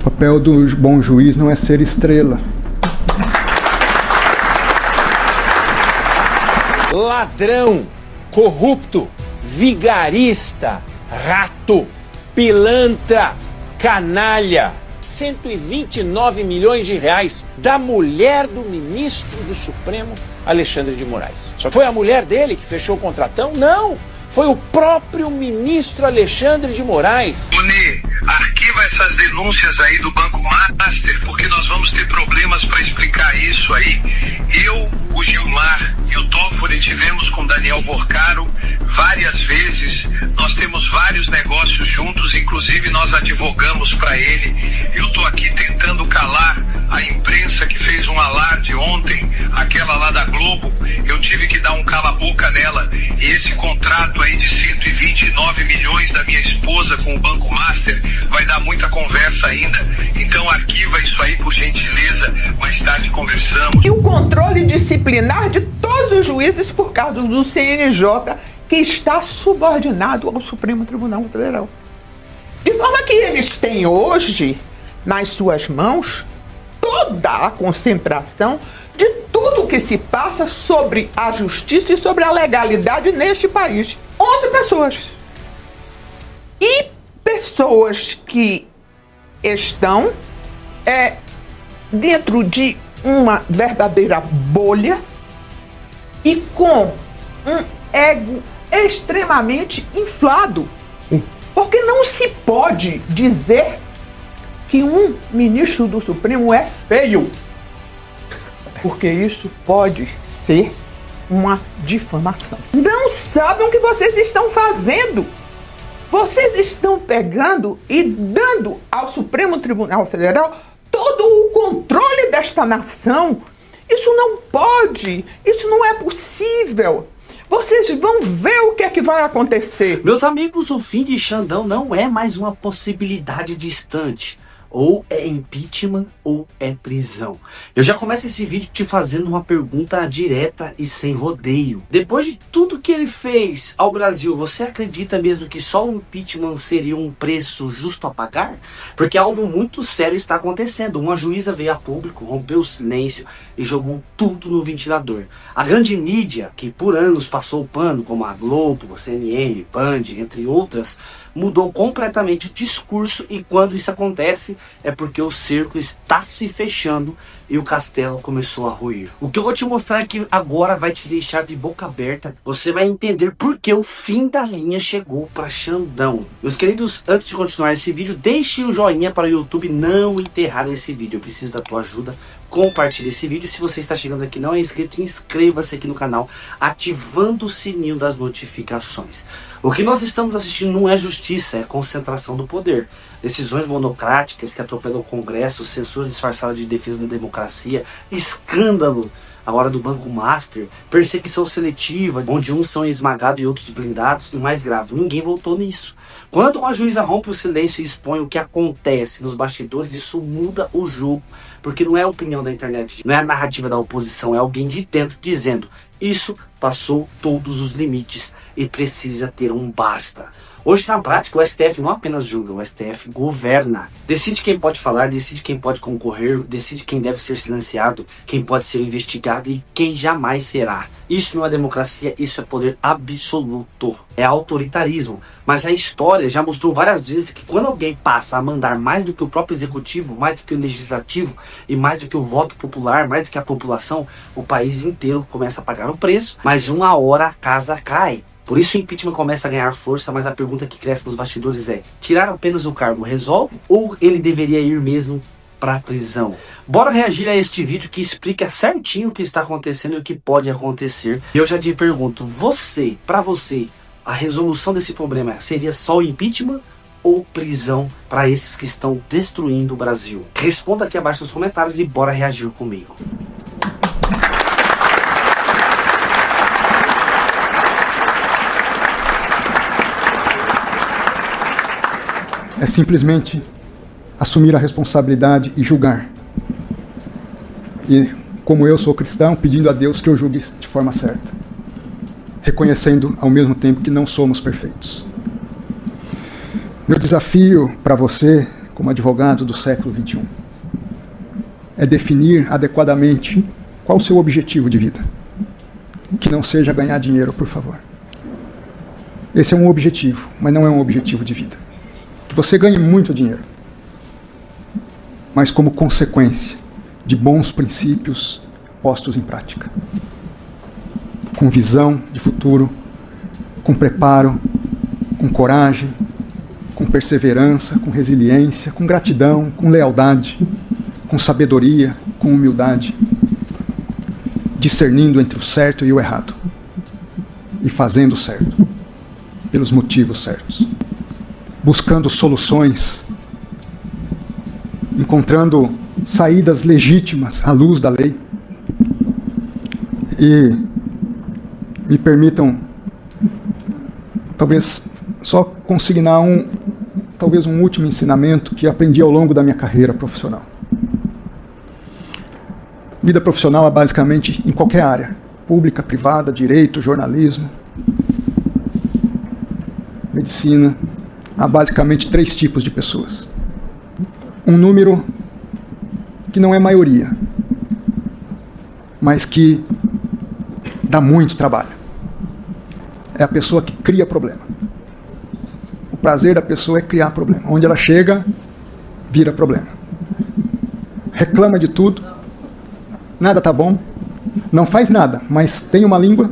O papel do bom juiz não é ser estrela. Ladrão, corrupto, vigarista, rato, pilantra, canalha. 129 milhões de reais da mulher do ministro do Supremo, Alexandre de Moraes. Só foi a mulher dele que fechou o contratão? Não! Foi o próprio ministro Alexandre de Moraes. Boni, arquiva essas denúncias aí do Banco Master, porque nós vamos ter problemas para explicar isso aí. Eu, o Gilmar e o Toffoli tivemos com Daniel Vorcaro várias vezes. Nós temos vários negócios juntos, inclusive nós advogamos para ele. Eu estou aqui tentando calar a imprensa que fez um alarde ontem, aquela lá da Globo. Eu tive que dar um cala-boca nela. E esse contrato aí de 129 milhões da minha esposa com o Banco Master vai dar muita conversa ainda. Então arquiva isso aí, por gentileza. Mais tarde conversamos. E o controle disciplinar de todos os juízes por causa do CNJ, que está subordinado ao Supremo Tribunal Federal. De forma que eles têm hoje, nas suas mãos, toda a concentração de tudo que se passa sobre a justiça e sobre a legalidade neste país. 11 pessoas. E pessoas que estão dentro de uma verdadeira bolha e com um ego extremamente inflado. Porque não se pode dizer que um ministro do Supremo é feio, porque isso pode ser uma difamação. Não sabem o que vocês estão fazendo. Vocês estão pegando e dando ao Supremo Tribunal Federal todo o controle desta nação. Isso não pode, isso não é possível. Vocês vão ver o que é que vai acontecer. Meus amigos, o fim de Xandão não é mais uma possibilidade distante. Ou é impeachment ou é prisão. Eu já começo esse vídeo te fazendo uma pergunta direta e sem rodeio. Depois de tudo que ele fez ao Brasil, você acredita mesmo que só o impeachment seria um preço justo a pagar? Porque algo muito sério está acontecendo. Uma juíza veio a público, rompeu o silêncio e jogou tudo no ventilador. A grande mídia, que por anos passou o pano, como a Globo, CNN, Band, entre outras, mudou completamente o discurso, e quando isso acontece é porque o cerco está se fechando e o castelo começou a ruir. O que eu vou te mostrar aqui agora vai te deixar de boca aberta. Você vai entender por que o fim da linha chegou para Xandão. Meus queridos, antes de continuar esse vídeo, deixe um joinha para o YouTube não enterrar esse vídeo. Eu preciso da tua ajuda. Compartilhe esse vídeo. Se você está chegando aqui e não é inscrito, inscreva-se aqui no canal, ativando o sininho das notificações. O que nós estamos assistindo não é justiça, é concentração do poder. Decisões monocráticas que atropelam o Congresso, censura disfarçada de defesa da democracia, escândalo agora do Banco Master, perseguição seletiva, onde uns são esmagados e outros blindados, e o mais grave, ninguém votou nisso. Quando uma juíza rompe o silêncio e expõe o que acontece nos bastidores, isso muda o jogo, porque não é a opinião da internet, não é a narrativa da oposição, é alguém de dentro dizendo: isso passou todos os limites e precisa ter um basta. Hoje, na prática, o STF não apenas julga, o STF governa. Decide quem pode falar, decide quem pode concorrer, decide quem deve ser silenciado, quem pode ser investigado e quem jamais será. Isso não é democracia, isso é poder absoluto. É autoritarismo. Mas a história já mostrou várias vezes que quando alguém passa a mandar mais do que o próprio executivo, mais do que o legislativo e mais do que o voto popular, mais do que a população, o país inteiro começa a pagar o preço, mas uma hora a casa cai. Por isso o impeachment começa a ganhar força, mas a pergunta que cresce nos bastidores é: tirar apenas o cargo resolve ou ele deveria ir mesmo para a prisão? Bora reagir a este vídeo que explica certinho o que está acontecendo e o que pode acontecer. E eu já te pergunto, para você, a resolução desse problema seria só o impeachment ou prisão para esses que estão destruindo o Brasil? Responda aqui abaixo nos comentários e bora reagir comigo. É simplesmente assumir a responsabilidade e julgar. E, como eu sou cristão, pedindo a Deus que eu julgue de forma certa. Reconhecendo ao mesmo tempo que não somos perfeitos. Meu desafio para você como advogado do século XXI, é definir adequadamente qual o seu objetivo de vida. Que não seja ganhar dinheiro, por favor. Esse é um objetivo, mas não é um objetivo de vida. Que você ganhe muito dinheiro, mas como consequência de bons princípios postos em prática. Com visão de futuro, com preparo, com coragem, com perseverança, com resiliência, com gratidão, com lealdade, com sabedoria, com humildade, discernindo entre o certo e o errado, e fazendo o certo, pelos motivos certos, buscando soluções, encontrando saídas legítimas à luz da lei. E me permitam, talvez, só consignar talvez um último ensinamento que aprendi ao longo da minha carreira profissional. Vida profissional é basicamente em qualquer área, pública, privada, direito, jornalismo, medicina. Há basicamente 3 tipos de pessoas. Um número que não é maioria, mas que dá muito trabalho. É a pessoa que cria problema. O prazer da pessoa é criar problema. Onde ela chega, vira problema. Reclama de tudo. Nada tá bom, não faz nada, mas tem uma língua.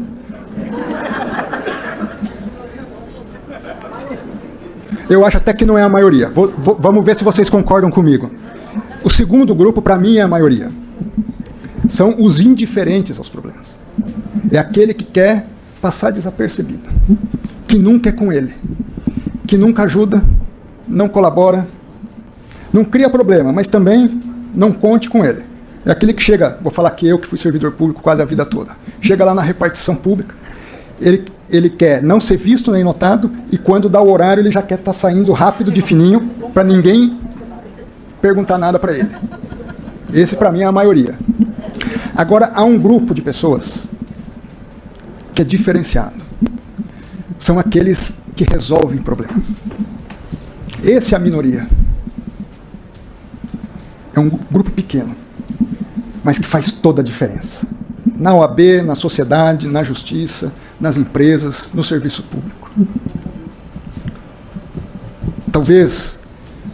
Eu acho até que não é a maioria. Vamos ver se vocês concordam comigo. O segundo grupo, para mim, é a maioria. São os indiferentes aos problemas. É aquele que quer passar desapercebido, que nunca é com ele, que nunca ajuda, não colabora, não cria problema, mas também não conte com ele. É aquele que chega, vou falar que eu que fui servidor público quase a vida toda, chega lá na repartição pública, ele quer não ser visto nem notado, e quando dá o horário ele já quer estar saindo rápido de fininho, para ninguém perguntar nada para ele. Esse para mim é a maioria. Agora há um grupo de pessoas que é diferenciado. São aqueles que resolvem problemas. Esse é a minoria. É um grupo pequeno, mas que faz toda a diferença. Na OAB, na sociedade, na justiça, nas empresas, no serviço público. Talvez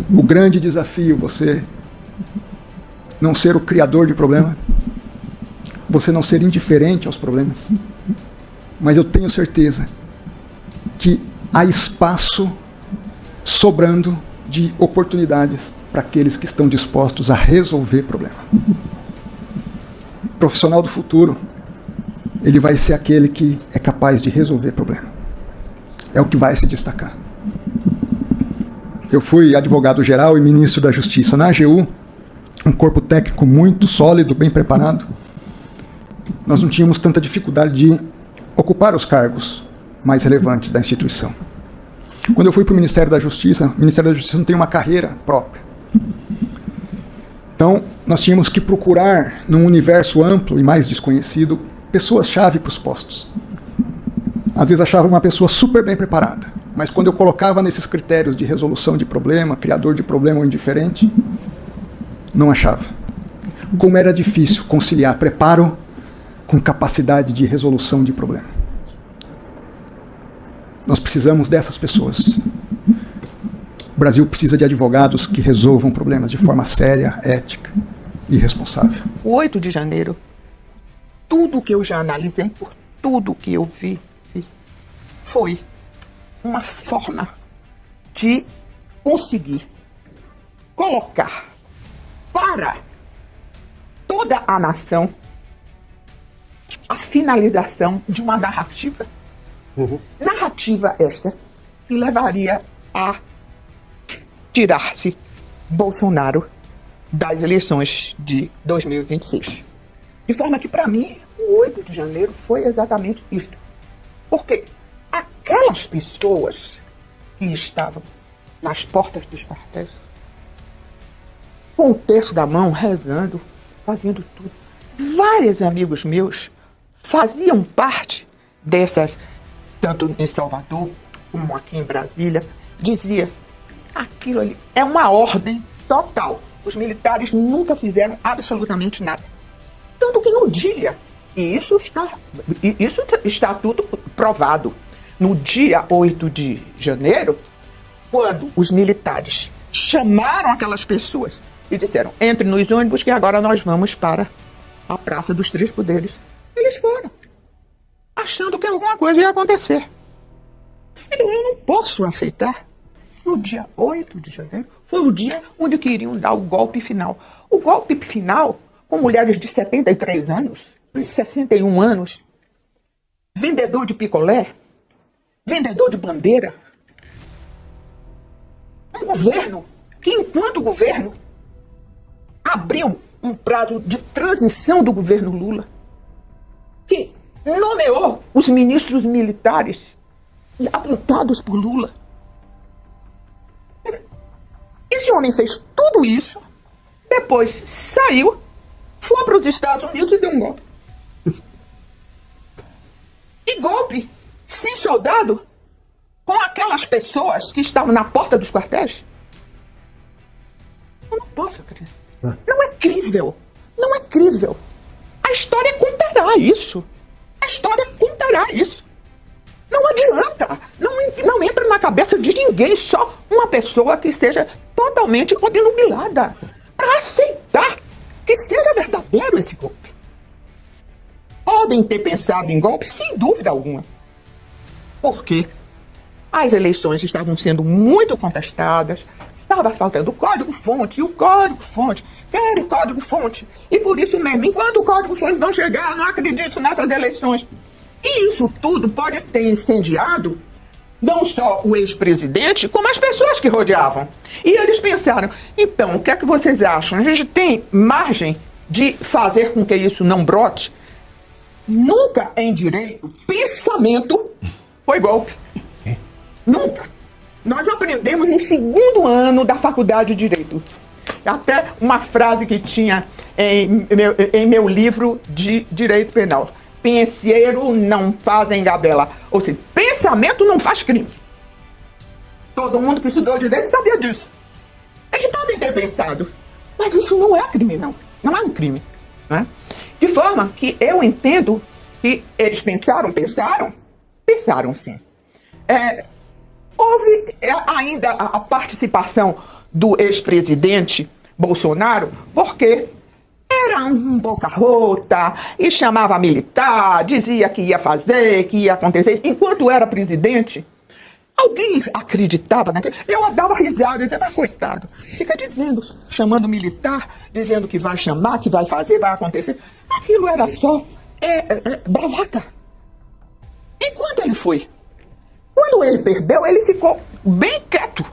o grande desafio você não ser o criador de problema, você não ser indiferente aos problemas, mas eu tenho certeza que há espaço sobrando de oportunidades para aqueles que estão dispostos a resolver problema. O profissional do futuro, ele vai ser aquele que é capaz de resolver problema. É o que vai se destacar. Eu fui advogado geral e ministro da Justiça na AGU, um corpo técnico muito sólido, bem preparado. Nós não tínhamos tanta dificuldade de ocupar os cargos mais relevantes da instituição. Quando eu fui para o Ministério da Justiça, o Ministério da Justiça não tem uma carreira própria. Então, nós tínhamos que procurar, num universo amplo e mais desconhecido, pessoas-chave para os postos. Às vezes achava uma pessoa super bem preparada, mas quando eu colocava nesses critérios de resolução de problema, criador de problema ou indiferente, não achava. Como era difícil conciliar preparo com capacidade de resolução de problema. Nós precisamos dessas pessoas. O Brasil precisa de advogados que resolvam problemas de forma séria, ética e responsável. O 8 de janeiro, tudo que eu já analisei, por tudo que eu vi, foi uma forma de conseguir colocar para toda a nação a finalização de uma narrativa. Narrativa esta que levaria a tirar-se Bolsonaro das eleições de 2026. De forma que, para mim, o 8 de janeiro foi exatamente isto. Porque aquelas pessoas que estavam nas portas dos quartéis, com o terço da mão, rezando, fazendo tudo. Vários amigos meus faziam parte dessas, tanto em Salvador como aqui em Brasília, dizia: Aquilo ali é uma ordem total. Os militares nunca fizeram absolutamente nada. Tanto que no dia, e isso está tudo provado, no dia 8 de janeiro, quando os militares chamaram aquelas pessoas e disseram, entre nos ônibus que agora nós vamos para a Praça dos Três Poderes. Eles foram, achando que alguma coisa ia acontecer. Eu não posso aceitar. No dia 8 de janeiro, foi o dia onde queriam dar o golpe final. O golpe final, com mulheres de 73 anos, de 61 anos, vendedor de picolé, vendedor de bandeira. Um governo que, enquanto governo, abriu um prazo de transição do governo Lula, que nomeou os ministros militares apontados por Lula. Esse homem fez tudo isso, depois saiu, foi para os Estados Unidos e deu um golpe. E golpe sem soldado, com aquelas pessoas que estavam na porta dos quartéis. Eu não posso acreditar. Não é crível. Não é crível. A história contará isso. A história contará isso. Não adianta. Não entra na cabeça de ninguém só uma pessoa que esteja totalmente obnubilada para aceitar que seja verdadeiro esse golpe. Podem ter pensado em golpe, sem dúvida alguma. Por quê? As eleições estavam sendo muito contestadas, estava faltando o código-fonte, e o código-fonte, querem código-fonte. E por isso mesmo, enquanto o código-fonte não chegar, eu não acredito nessas eleições. E isso tudo pode ter incendiado não só o ex-presidente, como as pessoas que rodeavam. E eles pensaram, então, o que é que vocês acham? A gente tem margem de fazer com que isso não brote? Nunca em direito, pensamento foi golpe. Nunca. Nós aprendemos no segundo ano da faculdade de Direito. Até uma frase que tinha em meu livro de Direito Penal. Penseiro não faz engabela. Ou seja, pensamento não faz crime. Todo mundo que estudou direito sabia disso. Eles podem ter pensado, mas isso não é crime, não. Não é um crime. Né? De forma que eu entendo que eles pensaram sim. Houve ainda a participação do ex-presidente Bolsonaro, porque era um boca rota e chamava militar, dizia que ia fazer, que ia acontecer. Enquanto era presidente, alguém acreditava naquilo. Eu dava risada, dizia, mas coitado, fica dizendo, chamando militar, dizendo que vai chamar, que vai fazer, vai acontecer. Aquilo era só bravata. E quando ele foi? Quando ele perdeu, ele ficou bem quieto.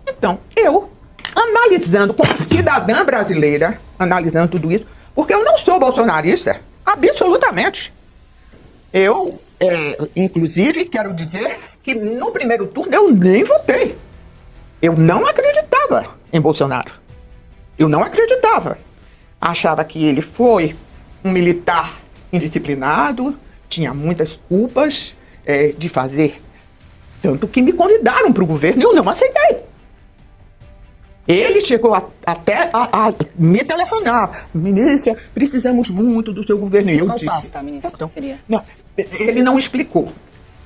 Então, eu, analisando como cidadã brasileira, analisando tudo isso, porque eu não sou bolsonarista, absolutamente. Eu, inclusive, quero dizer que no primeiro turno eu nem votei. Eu não acreditava em Bolsonaro. Eu não acreditava. Achava que ele foi um militar indisciplinado, tinha muitas culpas de fazer. Tanto que me convidaram para o governo e eu não aceitei. Ele chegou até a me telefonar. Ministra, precisamos muito do seu governo. E eu disse, pasta, ministra, então, seria? Não, ele não explicou.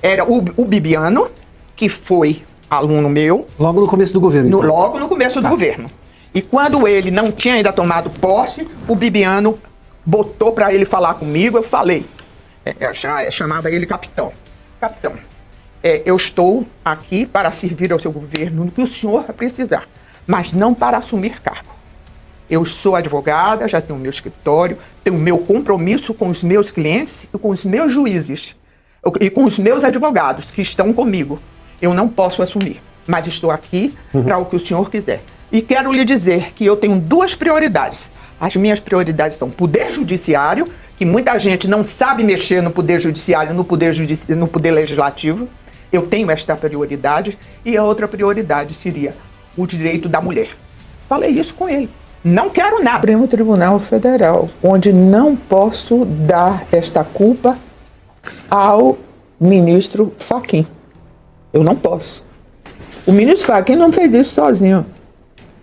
Era o Bibiano, que foi aluno meu. Logo no começo do governo. Então. Logo no começo do governo. E quando ele não tinha ainda tomado posse, o Bibiano botou para ele falar comigo. Eu falei. Eu chamava ele capitão. Capitão, eu estou aqui para servir ao seu governo no que o senhor precisar, mas não para assumir cargo. Eu sou advogada, já tenho meu escritório, tenho meu compromisso com os meus clientes e com os meus juízes e com os meus advogados que estão comigo. Eu não posso assumir, mas estou aqui para o que o senhor quiser. E quero lhe dizer que eu tenho duas prioridades. As minhas prioridades são poder judiciário, que muita gente não sabe mexer no poder judiciário, no poder legislativo. Eu tenho esta prioridade. E a outra prioridade seria o direito da mulher. Falei isso com ele. Não quero nada. Supremo Tribunal Federal, onde não posso dar esta culpa ao ministro Fachin. Eu não posso. O ministro Fachin não fez isso sozinho.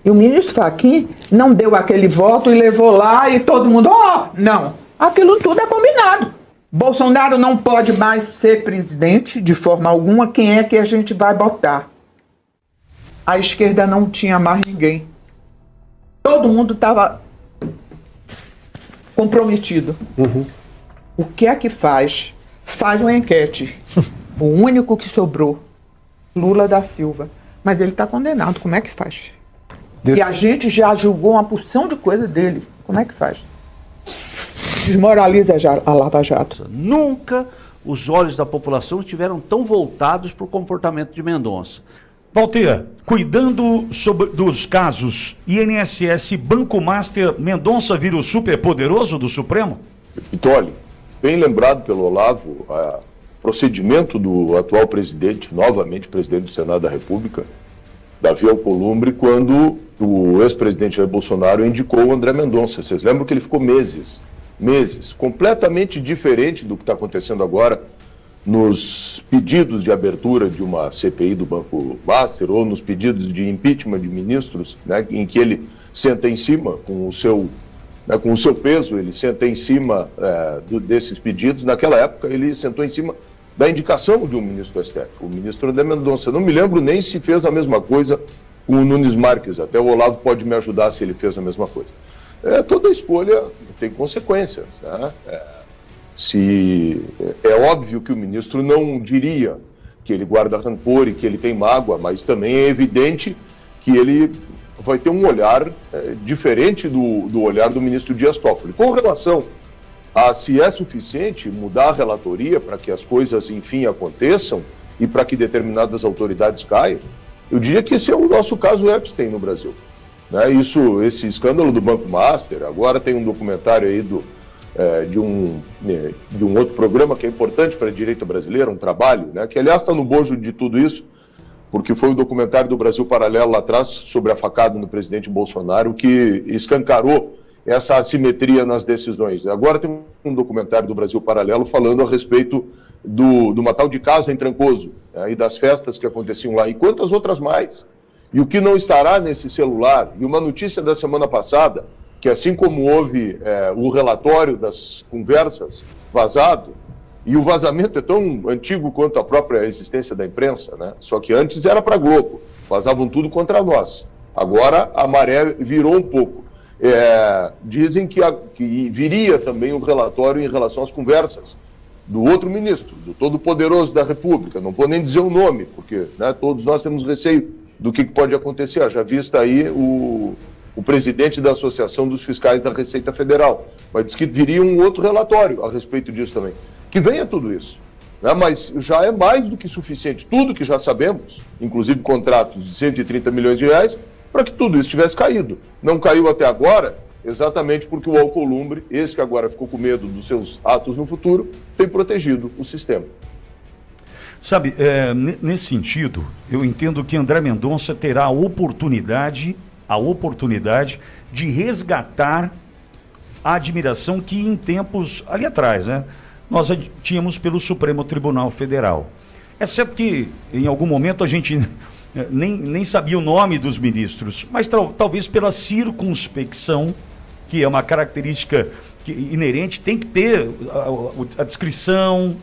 E o ministro Fachin não deu aquele voto e levou lá e todo mundo... Não, aquilo tudo é combinado. Bolsonaro não pode mais ser presidente de forma alguma. Quem é que a gente vai botar? A esquerda não tinha mais ninguém. Todo mundo estava comprometido. O que é que faz? Faz uma enquete. O único que sobrou, Lula da Silva. Mas ele está condenado. Como é que faz? E a gente já julgou uma porção de coisa dele. Como é que faz? Desmoraliza a Lava Jato. Nunca os olhos da população estiveram tão voltados para o comportamento de Mendonça. Walter, cuidando dos casos INSS, Banco Master, Mendonça vira o superpoderoso do Supremo? Então, olha, bem lembrado pelo Olavo, o procedimento do atual presidente, novamente presidente do Senado da República, Davi Alcolumbre, quando o ex-presidente Jair Bolsonaro indicou o André Mendonça. Vocês lembram que ele ficou meses, completamente diferente do que está acontecendo agora nos pedidos de abertura de uma CPI do Banco Master ou nos pedidos de impeachment de ministros, né, em que ele senta em cima com o seu peso, ele senta em cima desses pedidos. Naquela época ele sentou em cima da indicação de um ministro do STF, o ministro André Mendonça. Eu não me lembro nem se fez a mesma coisa com o Nunes Marques, até o Olavo pode me ajudar se ele fez a mesma coisa. Toda escolha tem consequências, né? É óbvio que o ministro não diria que ele guarda rancor e que ele tem mágoa, mas também é evidente que ele vai ter um olhar diferente do olhar do ministro Dias Toffoli. Com relação a se é suficiente mudar a relatoria para que as coisas, enfim, aconteçam e para que determinadas autoridades caiam, eu diria que esse é o nosso caso Epstein no Brasil. Né? Esse escândalo do Banco Master, agora tem um documentário aí de um outro programa que é importante para a direita brasileira, um trabalho, né, que aliás está no bojo de tudo isso, porque foi o documentário do Brasil Paralelo lá atrás sobre a facada no presidente Bolsonaro que escancarou essa assimetria nas decisões. Agora tem um documentário do Brasil Paralelo falando a respeito de uma tal de casa em Trancoso, né, e das festas que aconteciam lá, e quantas outras mais. E o que não estará nesse celular. E uma notícia da semana passada, que assim como houve o relatório das conversas vazado, e o vazamento é tão antigo quanto a própria existência da imprensa, né? Só que antes era para a Globo, vazavam tudo contra nós. Agora a maré virou um pouco. Dizem que viria também um relatório em relação às conversas do outro ministro, do Todo-Poderoso da República. Não vou nem dizer o nome, porque, né, todos nós temos receio do que pode acontecer. Já vista aí o presidente da Associação dos Fiscais da Receita Federal, mas diz que viria um outro relatório a respeito disso também. Que venha tudo isso, né? Mas já é mais do que suficiente, tudo que já sabemos, inclusive contratos de 130 milhões de reais, para que tudo isso tivesse caído. Não caiu até agora, exatamente porque o Alcolumbre, esse que agora ficou com medo dos seus atos no futuro, tem protegido o sistema. Sabe, nesse sentido, eu entendo que André Mendonça terá a oportunidade de resgatar a admiração que em tempos ali atrás, né, nós tínhamos pelo Supremo Tribunal Federal. Exceto que em algum momento a gente nem sabia o nome dos ministros, mas talvez pela circunspecção, que é uma característica inerente, tem que ter a descrição,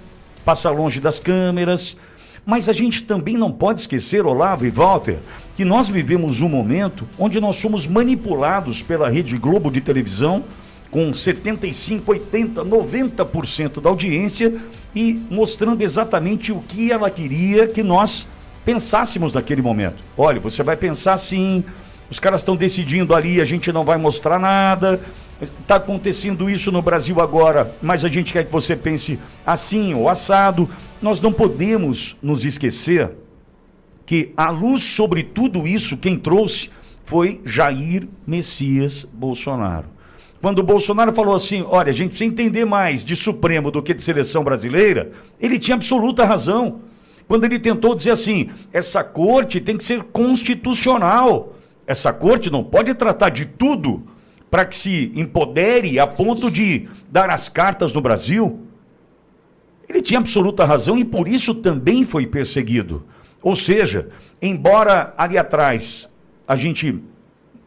passar longe das câmeras. Mas a gente também não pode esquecer, Olavo e Walter, que nós vivemos um momento onde nós somos manipulados pela Rede Globo de televisão, com 75%, 80%, 90% da audiência, e mostrando exatamente o que ela queria que nós pensássemos naquele momento. Olha, você vai pensar assim, os caras estão decidindo ali, a gente não vai mostrar nada, está acontecendo isso no Brasil agora, mas a gente quer que você pense assim ou assado. Nós não podemos nos esquecer que a luz sobre tudo isso, quem trouxe foi Jair Messias Bolsonaro. Quando o Bolsonaro falou assim, olha, a gente precisa entender mais de Supremo do que de seleção brasileira, ele tinha absoluta razão. Quando ele tentou dizer assim, essa corte tem que ser constitucional, essa corte não pode tratar de tudo para que se empodere a ponto de dar as cartas no Brasil. Ele tinha absoluta razão e por isso também foi perseguido. Ou seja, embora ali atrás a gente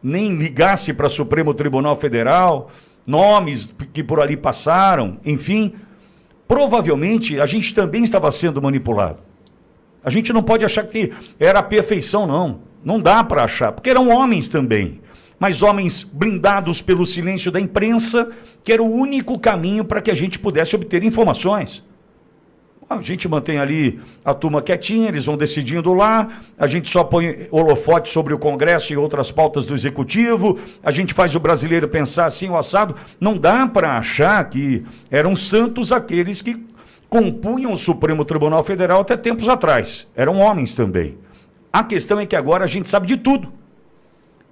nem ligasse para o Supremo Tribunal Federal, nomes que por ali passaram, enfim, provavelmente a gente também estava sendo manipulado. A gente não pode achar que era a perfeição, não. Não dá para achar, porque eram homens também. Mas homens blindados pelo silêncio da imprensa, que era o único caminho para que a gente pudesse obter informações. A gente mantém ali a turma quietinha, eles vão decidindo lá, a gente só põe holofote sobre o Congresso e outras pautas do Executivo, a gente faz o brasileiro pensar assim, o assado. Não dá para achar que eram santos aqueles que compunham o Supremo Tribunal Federal até tempos atrás. Eram homens também. A questão é que agora a gente sabe de tudo.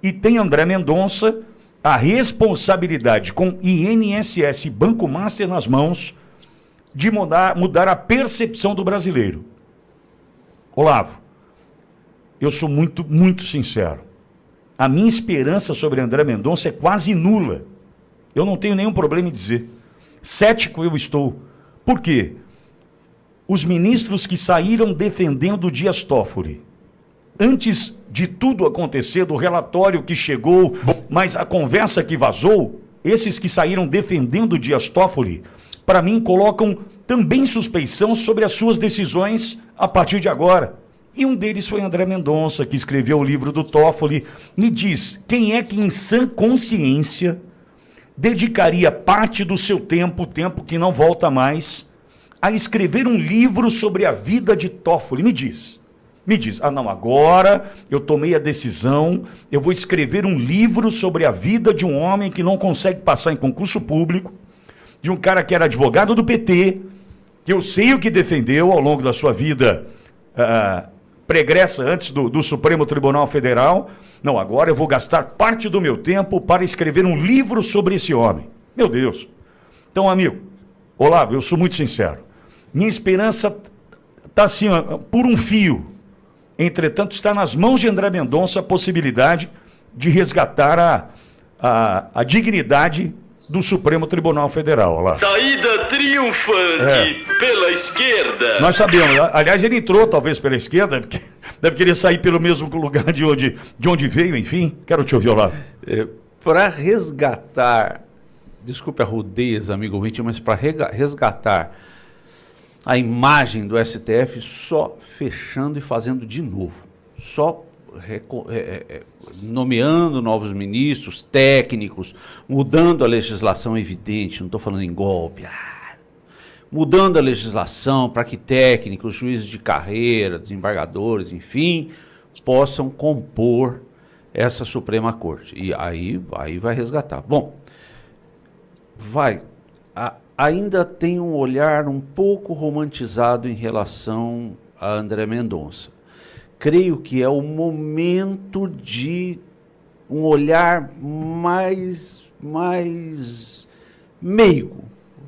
E tem André Mendonça a responsabilidade com INSS e Banco Master nas mãos de mudar a percepção do brasileiro. Olavo, eu sou muito, muito sincero. A minha esperança sobre André Mendonça é quase nula. Eu não tenho nenhum problema em dizer. Cético eu estou. Por quê? Os ministros que saíram defendendo Dias Toffoli, antes de tudo acontecer, do relatório que chegou, mas a conversa que vazou, esses que saíram defendendo Dias Toffoli, para mim, colocam também suspeição sobre as suas decisões a partir de agora. E um deles foi André Mendonça, que escreveu o livro do Toffoli. Me diz, quem é que em sã consciência dedicaria parte do seu tempo que não volta mais, a escrever um livro sobre a vida de Toffoli? Me diz, não, agora eu tomei a decisão, eu vou escrever um livro sobre a vida de um homem que não consegue passar em concurso público, de um cara que era advogado do PT, que eu sei o que defendeu ao longo da sua vida pregressa antes do Supremo Tribunal Federal. Não, agora eu vou gastar parte do meu tempo para escrever um livro sobre esse homem. Meu Deus. Então, amigo, Olavo, eu sou muito sincero. Minha esperança está assim, por um fio. Entretanto, está nas mãos de André Mendonça a possibilidade de resgatar a dignidade do Supremo Tribunal Federal. Olha lá. Saída triunfante pela esquerda. Nós sabemos. Aliás, ele entrou talvez pela esquerda, deve querer sair pelo mesmo lugar de onde veio, enfim. Quero te ouvir, Olavo. Para resgatar, desculpe a rudez, amigo ouvinte, mas para resgatar a imagem do STF, só fechando e fazendo de novo. Só nomeando novos ministros, técnicos, mudando a legislação evidente, não estou falando em golpe, mudando a legislação para que técnicos, juízes de carreira, desembargadores, enfim, possam compor essa Suprema Corte. E aí vai resgatar. Bom, ainda tem um olhar um pouco romantizado em relação a André Mendonça. Creio que é o momento de um olhar mais meigo.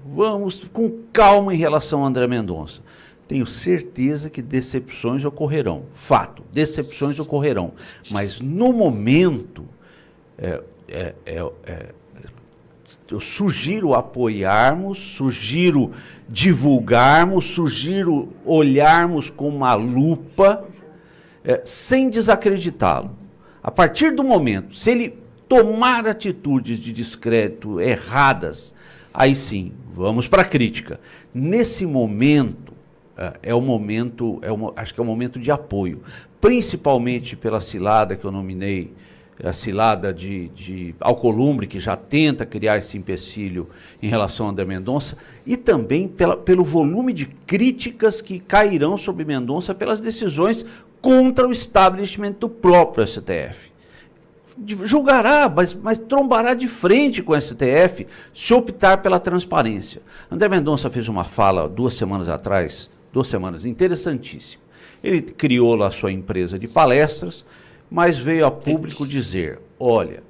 Vamos com calma em relação a André Mendonça. Tenho certeza que decepções ocorrerão. Fato, decepções ocorrerão. Mas no momento, eu sugiro apoiarmos, sugiro divulgarmos, sugiro olharmos com uma lupa, sem desacreditá-lo. A partir do momento, se ele tomar atitudes de descrédito erradas, aí sim, vamos para a crítica. Nesse momento, acho que é o momento de apoio, principalmente pela cilada que eu nominei, a cilada de Alcolumbre, que já tenta criar esse empecilho em relação a André Mendonça, e também pelo volume de críticas que cairão sobre Mendonça pelas decisões contra o establishment do próprio STF. Julgará, mas trombará de frente com o STF se optar pela transparência. André Mendonça fez uma fala 2 semanas atrás, interessantíssima. Ele criou lá sua empresa de palestras, mas veio a público dizer, olha,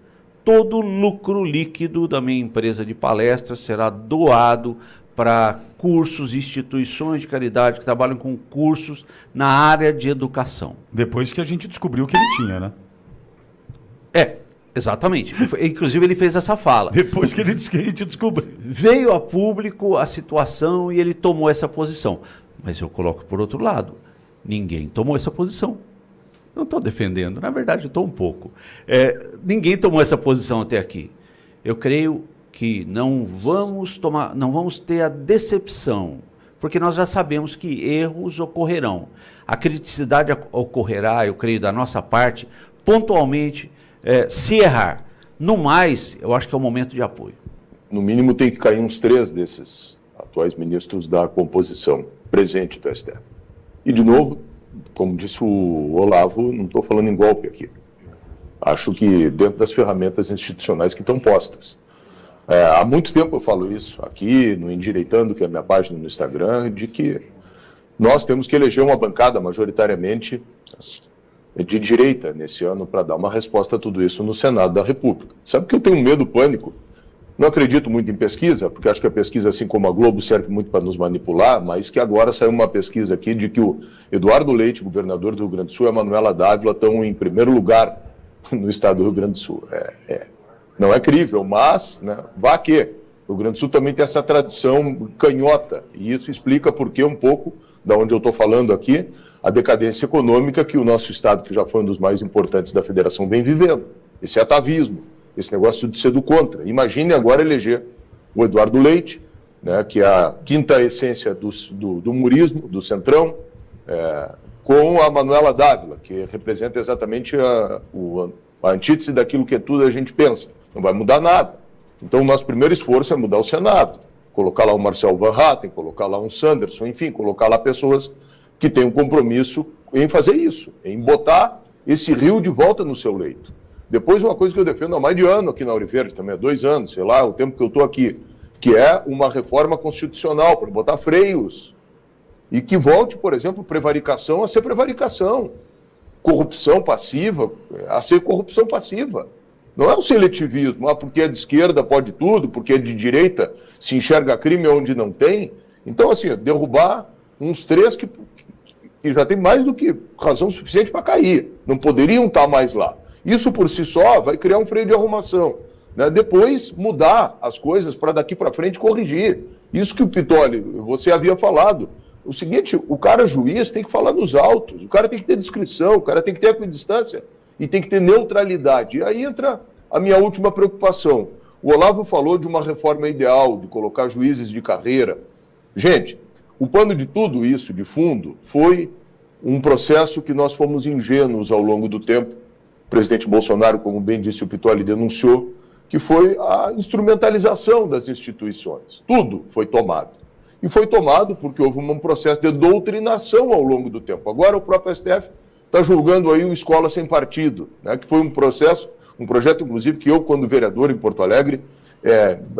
todo o lucro líquido da minha empresa de palestras será doado para cursos, instituições de caridade que trabalham com cursos na área de educação. Depois que a gente descobriu que ele tinha, né? Exatamente. Inclusive ele fez essa fala. Depois que ele disse que a gente descobriu. Veio a público a situação e ele tomou essa posição. Mas eu coloco por outro lado. Ninguém tomou essa posição. Não estou defendendo, na verdade estou um pouco. Ninguém tomou essa posição até aqui. Eu creio que não vamos ter a decepção, porque nós já sabemos que erros ocorrerão. A criticidade ocorrerá, eu creio, da nossa parte, pontualmente, se errar. No mais, eu acho que é o momento de apoio. No mínimo tem que cair uns 3 desses atuais ministros da composição presente do STF. E, de novo, como disse o Olavo, não estou falando em golpe aqui. Acho que dentro das ferramentas institucionais que estão postas. Há muito tempo eu falo isso aqui, no Endireitando, que é a minha página no Instagram, de que nós temos que eleger uma bancada majoritariamente de direita nesse ano para dar uma resposta a tudo isso no Senado da República. Sabe que eu tenho medo, pânico? Não acredito muito em pesquisa, porque acho que a pesquisa, assim como a Globo, serve muito para nos manipular, mas que agora saiu uma pesquisa aqui de que o Eduardo Leite, governador do Rio Grande do Sul, e a Manuela Dávila estão em primeiro lugar no estado do Rio Grande do Sul. Não é crível, mas, né, vá que o Rio Grande do Sul também tem essa tradição canhota, e isso explica porque um pouco, da onde eu estou falando aqui, a decadência econômica que o nosso estado, que já foi um dos mais importantes da federação, vem vivendo. Esse atavismo, esse negócio de ser do contra. Imagine agora eleger o Eduardo Leite, né, que é a quinta essência do humorismo, do centrão, com a Manuela Dávila, que representa exatamente a antítese daquilo que tudo a gente pensa. Não vai mudar nada. Então o nosso primeiro esforço é mudar o Senado, colocar lá o Marcel Van Hatten, colocar lá um Sanderson, enfim, colocar lá pessoas que têm um compromisso em fazer isso, em botar esse rio de volta no seu leito. Depois, uma coisa que eu defendo há mais de ano aqui na Ouro Verde, também há 2 anos, sei lá, o tempo que eu estou aqui, que é uma reforma constitucional para botar freios e que volte, por exemplo, prevaricação a ser prevaricação, corrupção passiva a ser corrupção passiva. Não é um seletivismo, porque é de esquerda pode tudo, porque é de direita se enxerga crime onde não tem. Então, assim, derrubar uns 3 que já tem mais do que razão suficiente para cair, não poderiam estar mais lá. Isso por si só vai criar um freio de arrumação, né? Depois mudar as coisas para daqui para frente corrigir. Isso que o Pitoli, você havia falado. O seguinte, o cara juiz tem que falar nos autos, o cara tem que ter discrição, o cara tem que ter equidistância e tem que ter neutralidade. E aí entra a minha última preocupação. O Olavo falou de uma reforma ideal, de colocar juízes de carreira. Gente, o pano de tudo isso, de fundo, foi um processo que nós fomos ingênuos ao longo do tempo. O presidente Bolsonaro, como bem disse o Pitoli, denunciou que foi a instrumentalização das instituições. Tudo foi tomado. E foi tomado porque houve um processo de doutrinação ao longo do tempo. Agora o próprio STF está julgando aí o Escola Sem Partido, né, que foi um processo, um projeto, inclusive, que eu, quando vereador em Porto Alegre,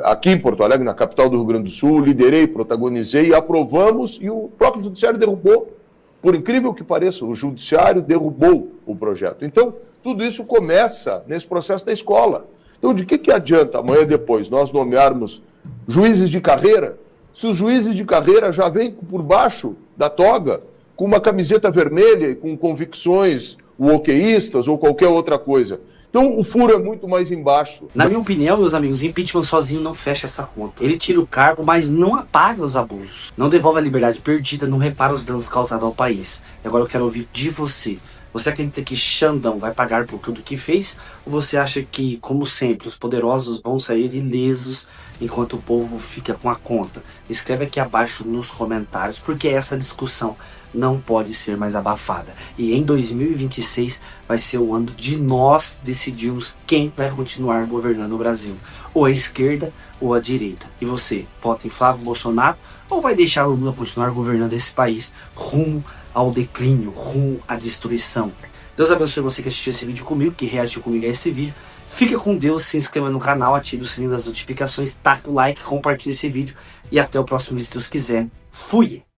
aqui em Porto Alegre, na capital do Rio Grande do Sul, liderei, protagonizei, aprovamos e o próprio Judiciário derrubou. Por incrível que pareça, o Judiciário derrubou o projeto. Então, tudo isso começa nesse processo da escola. Então, de que adianta amanhã depois nós nomearmos juízes de carreira, se os juízes de carreira já vêm por baixo da toga, com uma camiseta vermelha e com convicções wokeístas ou qualquer outra coisa? Então, o furo é muito mais embaixo. Na minha opinião, meus amigos, impeachment sozinho não fecha essa conta. Ele tira o cargo, mas não apaga os abusos. Não devolve a liberdade perdida, não repara os danos causados ao país. E agora eu quero ouvir de você. Você acredita que Xandão vai pagar por tudo que fez? Ou você acha que, como sempre, os poderosos vão sair ilesos enquanto o povo fica com a conta? Escreve aqui abaixo nos comentários, porque essa discussão não pode ser mais abafada. E em 2026 vai ser o ano de nós decidirmos quem vai continuar governando o Brasil. Ou a esquerda ou a direita. E você, vota em Flávio Bolsonaro ou vai deixar o Lula continuar governando esse país rumo ao declínio, rumo à destruição? Deus abençoe você que assistiu esse vídeo comigo, que reagiu comigo a esse vídeo. Fica com Deus, se inscreva no canal, ative o sininho das notificações, taca o like, compartilhe esse vídeo e até o próximo vídeo se Deus quiser. Fui!